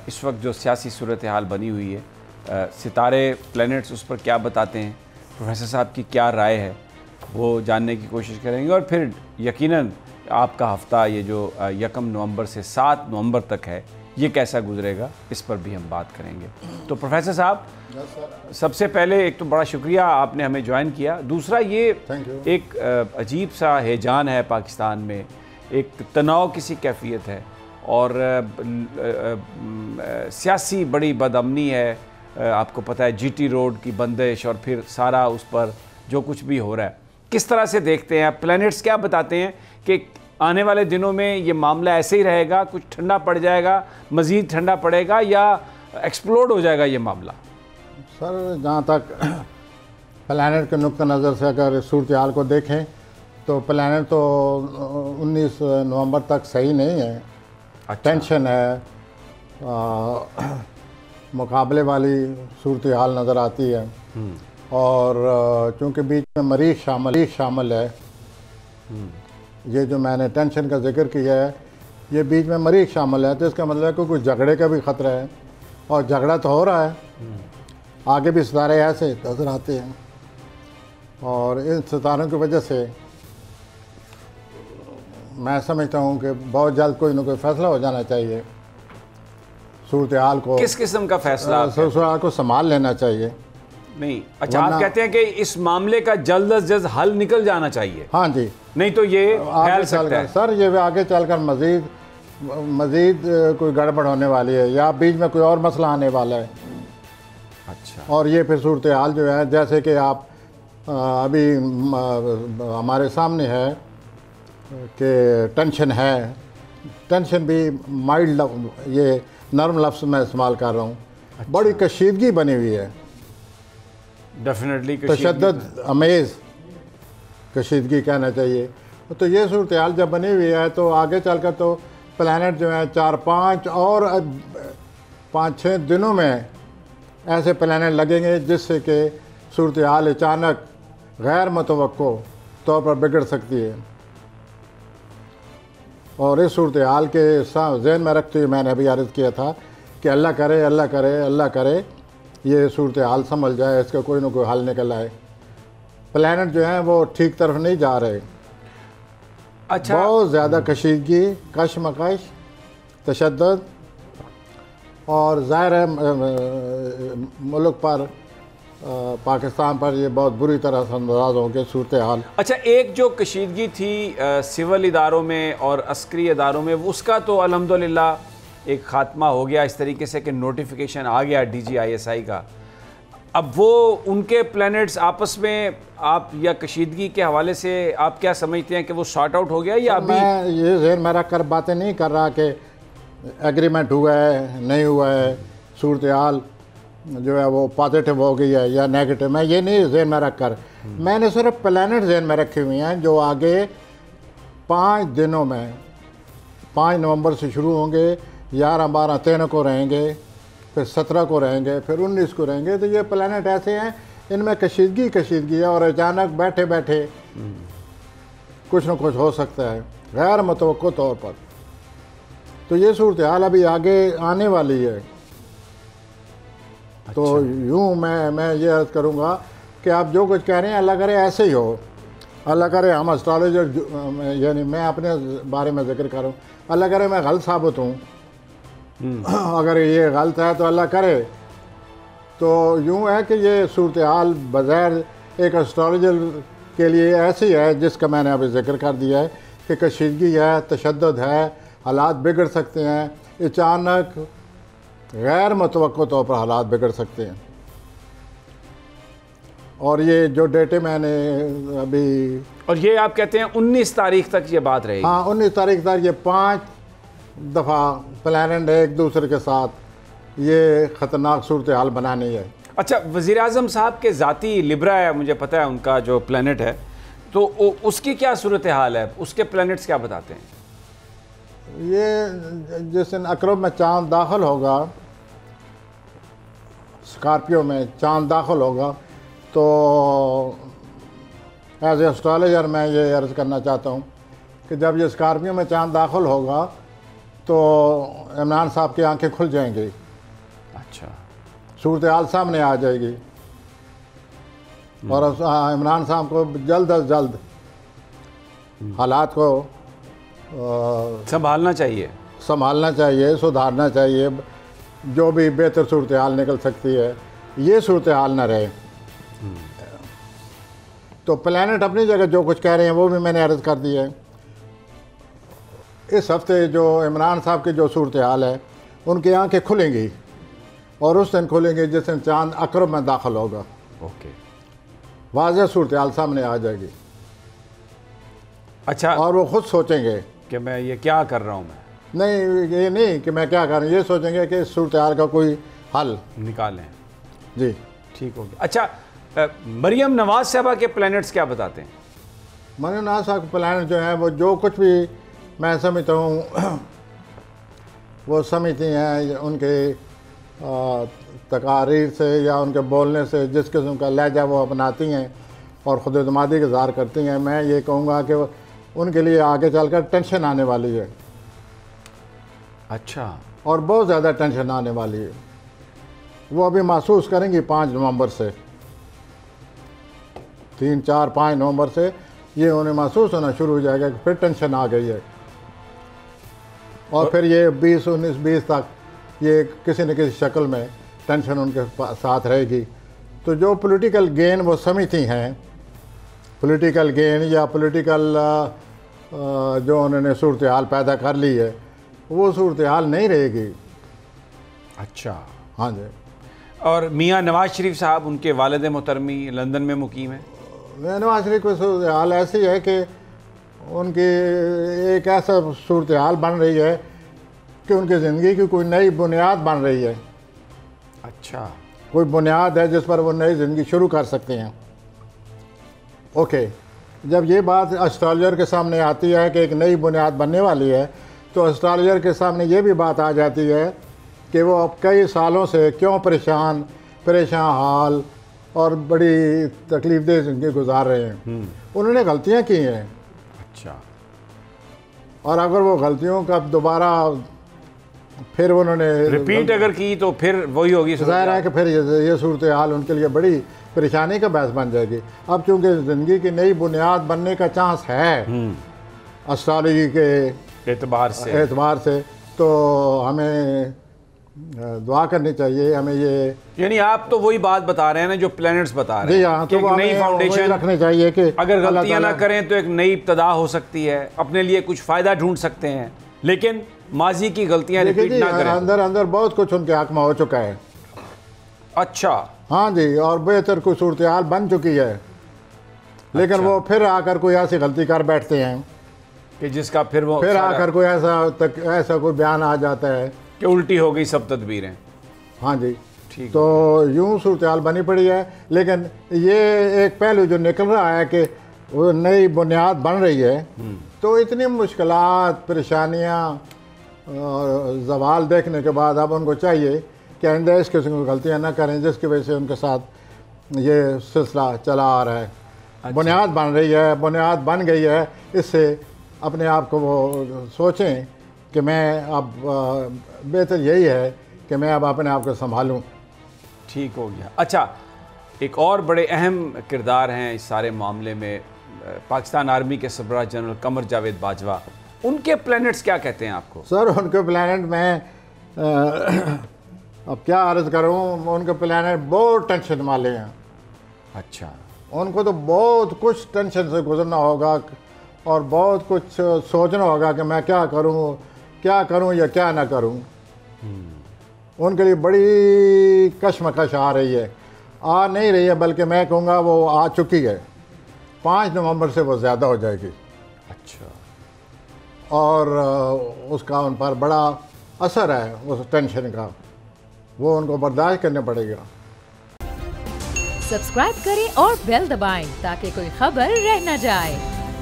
इस वक्त जो सियासी सूरत हाल बनी हुई है, सितारे प्लैनेट्स उस पर क्या बताते हैं, प्रोफेसर साहब की क्या राय है, वो जानने की कोशिश करेंगे। और फिर यकीनन आपका हफ़्ता ये जो 1 नवंबर से 7 नवंबर तक है, ये कैसा गुजरेगा, इस पर भी हम बात करेंगे। तो प्रोफेसर साहब, सबसे पहले एक तो बड़ा शुक्रिया आपने हमें ज्वाइन किया। दूसरा, ये एक अजीब सा हैजान है पाकिस्तान में, एक तनाव किसी कैफियत है और सियासी बड़ी बदअमनी है। आपको पता है जीटी रोड की बंदिश और फिर सारा उस पर जो कुछ भी हो रहा है, किस तरह से देखते हैं? प्लैनेट्स क्या बताते हैं कि आने वाले दिनों में ये मामला ऐसे ही रहेगा, कुछ ठंडा पड़ जाएगा, मज़ीद ठंडा पड़ेगा या एक्सप्लोड हो जाएगा ये मामला? सर, जहाँ तक प्लैनेट के नुक्ता नज़र से अगर सूरत हाल को देखें तो प्लैनेट तो 19 नवंबर तक सही नहीं है। अच्छा। टेंशन है, मुकाबले वाली सूरत हाल नज़र आती है। और चूँकि बीच में मरीज़ शामिल है, ये जो मैंने टेंशन का जिक्र किया है, ये बीच में मरीज़ शामिल है, तो इसका मतलब है कि कुछ झगड़े का भी ख़तरा है और झगड़ा तो हो रहा है। आगे भी सितारे ऐसे नज़र आते हैं और इन सितारों की वजह से मैं समझता हूँ कि बहुत जल्द कोई ना कोई फैसला हो जाना चाहिए। सूरत हाल को किस किस्म का फैसला? सूरत हाल को संभाल लेना चाहिए। नहीं, अच्छा, आप कहते हैं कि इस मामले का जल्द अज जल्द हल निकल जाना चाहिए। हाँ जी, नहीं तो ये फैल सकता है। सर, ये आगे चलकर मज़ीद कोई गड़बड़ होने वाली है या बीच में कोई और मसला आने वाला है। अच्छा। और ये फिर सूरत हाल जो है, जैसे कि आप अभी हमारे सामने है कि टेंशन है, टेंशन भी माइल्ड, ये नरम लफ्ज़ मैं इस्तेमाल कर रहा हूँ। अच्छा। बड़ी कशीदगी बनी हुई है, डेफिनेटली तशद्दुद अमेज़ कशीदगी कहना चाहिए। तो ये सूरत हाल जब बनी हुई है तो आगे चलकर तो प्लैनेट जो है 4-5 और 5-6 दिनों में ऐसे प्लैनेट लगेंगे जिससे कि सूरत हाल अचानक गैर मुतवक्को तौर पर बिगड़ सकती है। और इस सूरत हाल के ज़हन में रखते हुए मैंने अभी अर्ज़ किया था कि अल्लाह करे, अल्लाह करे, अल्लाह करे ये सूरत हाल संभल जाए, इसका कोई ना कोई हल निकल आए। प्लैनेट जो हैं वो ठीक तरफ नहीं जा रहे। अच्छा। बहुत ज़्यादा कशीदगी, कशमकश, तशद्दुद और ज़ाहिर है मुल्क पर, पाकिस्तान पर ये बहुत बुरी तरह से अंदाज हो गए सूरत हाल। अच्छा, एक जो कशीदगी थी सिविल इदारों में और अस्करी इदारों में, उसका तो अल्हम्दुलिल्लाह एक ख़ात्मा हो गया इस तरीके से कि नोटिफिकेशन आ गया DGISI का। अब वो उनके प्लैनेट्स आपस में आप या कशीदगी के हवाले से आप क्या समझते हैं कि वो सॉर्ट आउट हो गया या अभी? मैं ये ज़हन में रख कर बातें नहीं कर रहा कि एग्रीमेंट हुआ है नहीं हुआ है, सूरत हाल जो है वो पॉजिटिव हो गई है या नेगेटिव, मैं ये नहीं जहन में रख कर, मैंने सिर्फ प्लैनेट जहन में रखे हुए हैं जो आगे 5 दिनों में 5 नवंबर से शुरू होंगे, 11, 12, 13 को रहेंगे, फिर 17 को रहेंगे, फिर 19 को रहेंगे। तो ये प्लैनेट ऐसे हैं, इनमें कशीदगी है और अचानक बैठे बैठे कुछ न कुछ हो सकता है गैर मुतवक्को तौर पर। तो ये सूरत हाल अभी आगे आने वाली है। अच्छा। तो यूँ मैं ये अर्ज़ करूँगा कि आप जो कुछ कह रहे हैं अल्लाह करे ऐसे ही हो। अल्लाह करे हम एस्ट्रोलॉजर, यानी मैं अपने बारे में जिक्र कर रहा हूँ, अल्लाह करे मैं गलत साबित हूँ। अगर ये गलत है तो अल्लाह करे। तो यूँ है कि ये सूरत हाल बग़ैर एक एस्ट्रोलॉजर के लिए ऐसी है जिसका मैंने अभी जिक्र कर दिया है कि कशीदगी है, तशद्दुद है, हालात बिगड़ सकते हैं, अचानक गैर मुतवक्को तौर पर हालात बिगड़ सकते हैं। और ये जो डेटे मैंने अभी, और ये आप कहते हैं 19 तारीख तक ये बात रहेगी? हाँ, 19 तारीख तक ये 5 दफ़ा प्लैनेट एक दूसरे के साथ ये ख़तरनाक सूरत हाल बनानी है। अच्छा, वज़ीर आज़म साहब के ज़ाती लिब्रा है, मुझे पता है उनका जो प्लैनेट है, तो उसकी क्या सूरत हाल है, उसके प्लैनेट्स क्या बताते हैं? ये जिस दिन अकरब में चाँद दाखिल होगा, स्कॉर्पियो में चाँद दाखिल होगा, तो एज एस्ट्रोलॉजर मैं ये अर्ज़ करना चाहता हूँ कि जब ये स्कॉर्पियो में चाँद दाखिल होगा तो इमरान साहब की आंखें खुल जाएंगी, अच्छा, सूरत हाल सामने आ जाएगी और इमरान साहब को जल्द अज जल्द हालात को संभालना चाहिए, सुधारना चाहिए। जो भी बेहतर सूरत हाल निकल सकती है, ये सूरत हाल ना रहे। तो प्लैनेट अपनी जगह जो कुछ कह रहे हैं वो भी मैंने अर्ज़ कर दिया है। इस हफ्ते जो इमरान साहब की जो सूरत हाल है, उनकी आंखें खुलेंगी और उस दिन खुलेंगी जिस दिन चांद अकरब में दाखिल होगा। ओके, वाज़ेह सूरत हाल सामने आ जाएगी। अच्छा, और वो खुद सोचेंगे कि मैं ये क्या कर रहा हूँ। मैं नहीं, ये नहीं कि मैं क्या कर रहा हूँ, ये सोचेंगे कि इस सूरत हाल का कोई हल निकालें। जी, ठीक हो गया। अच्छा, मरियम नवाज साहबा के प्लैनेट्स क्या बताते हैं? मरियम नवाज साहब के प्लैनेट जो है वो जो कुछ भी मैं समझता हूँ वो समझती हैं उनके तकारीर से या उनके बोलने से, जिस किस्म का लहजा वो अपनाती हैं और ख़ुद एतमादी का इज़हार करती हैं। मैं ये कहूँगा कि उनके लिए आगे चलकर टेंशन आने वाली है। अच्छा, और बहुत ज़्यादा टेंशन आने वाली है। वो अभी महसूस करेंगी 5 नवंबर से, 3, 4, 5 नवंबर से ये उन्हें महसूस होना शुरू हो जाएगा कि फिर टेंशन आ गई है। और फिर ये 20, 19, 20 तक ये किसी न किसी शक्ल में टेंशन उनके साथ रहेगी। तो जो पॉलिटिकल गेन वो समझती हैं, पॉलिटिकल गेन या पॉलिटिकल जो उन्होंने सूरत हाल पैदा कर ली है, वो सूरत हाल नहीं रहेगी। अच्छा, हाँ जी। और मियाँ नवाज शरीफ साहब, उनके वालिद मोहतरमी लंदन में मुकीम है। नवाज शरीफ की सूरत हाल ऐसी है कि उनकी एक ऐसा सूरत हाल बन रही है कि उनकी ज़िंदगी की कोई नई बुनियाद बन रही है। अच्छा, कोई बुनियाद है जिस पर वो नई ज़िंदगी शुरू कर सकते हैं। ओके, जब ये बात एस्ट्रोलॉजर के सामने आती है कि एक नई बुनियाद बनने वाली है, तो एस्ट्रोलॉजर के सामने ये भी बात आ जाती है कि वो अब कई सालों से क्यों परेशान हाल और बड़ी तकलीफदेह ज़िंदगी गुजार रहे हैं। उन्होंने गलतियाँ की हैं। अच्छा, और अगर वो गलतियों का दोबारा फिर उन्होंने रिपीट अगर की तो फिर वही होगी। ज़ाहिर है कि फिर ये सूरत हाल उनके लिए बड़ी परेशानी का बायस बन जाएगी। अब चूँकि ज़िंदगी की नई बुनियाद बनने का चांस है एस्ट्रोलॉजी के एतबार से, तो हमें दुआ करनी चाहिए। हमें ये, यानी आप तो वही बात बता रहे हैं ना जो प्लैनेट्स बता रहे हैं। जी हाँ, तो एक नई फाउंडेशन रखनी चाहिए कि अगर गलतियां ना करें तो एक नई इब्तदा हो सकती है, अपने लिए कुछ फ़ायदा ढूंढ सकते हैं, लेकिन माजी की गलतियां रिपीट ना करें। अंदर बहुत कुछ उनके हक में हो चुका है। अच्छा, हाँ जी, और बेहतर कोई सूरत हाल बन चुकी है, लेकिन अच्छा, वो फिर आकर कोई ऐसी गलती कर बैठते हैं कि जिसका फिर आकर कोई ऐसा कोई बयान आ जाता है कि उल्टी हो गई सब तदबीरें। हाँ जी, ठीक। तो यूँ सूरत हाल बनी पड़ी है। लेकिन ये एक पहलू जो निकल रहा है कि वो नई बुनियाद बन रही है, तो इतनी मुश्किलात, परेशानियाँ और जवाल देखने के बाद अब उनको चाहिए कि आइंदा इस किस्म की गलतियाँ ना करें जिसकी वजह से उनके साथ ये सिलसिला चला आ रहा है। अच्छा। बुनियाद बन रही है, बुनियाद बन गई है, इससे अपने आप को वो सोचें कि मैं अब बेहतर यही है कि मैं अब अपने आप को संभालूं। ठीक हो गया। अच्छा, एक और बड़े अहम किरदार हैं इस सारे मामले में, पाकिस्तान आर्मी के सरबराह जनरल कमर जावेद बाजवा। उनके प्लैनेट्स क्या कहते हैं आपको? सर, उनके प्लैनेट में अब क्या अर्ज़ करूं, उनके प्लैनेट बहुत टेंशन वाले हैं। अच्छा, उनको तो बहुत कुछ टेंशन से गुजरना होगा और बहुत कुछ सोचना होगा कि मैं क्या करूं या क्या ना करूं। उनके लिए बड़ी कशमकश आ रही है, आ नहीं रही है बल्कि मैं कहूँगा वो आ चुकी है। 5 नवंबर से वो ज़्यादा हो जाएगी। अच्छा, और उसका उन पर बड़ा असर है उस टेंशन का, वो उनको बर्दाश्त करना पड़ेगा। सब्सक्राइब करें और बेल दबाएं ताकि कोई खबर रह न जाए।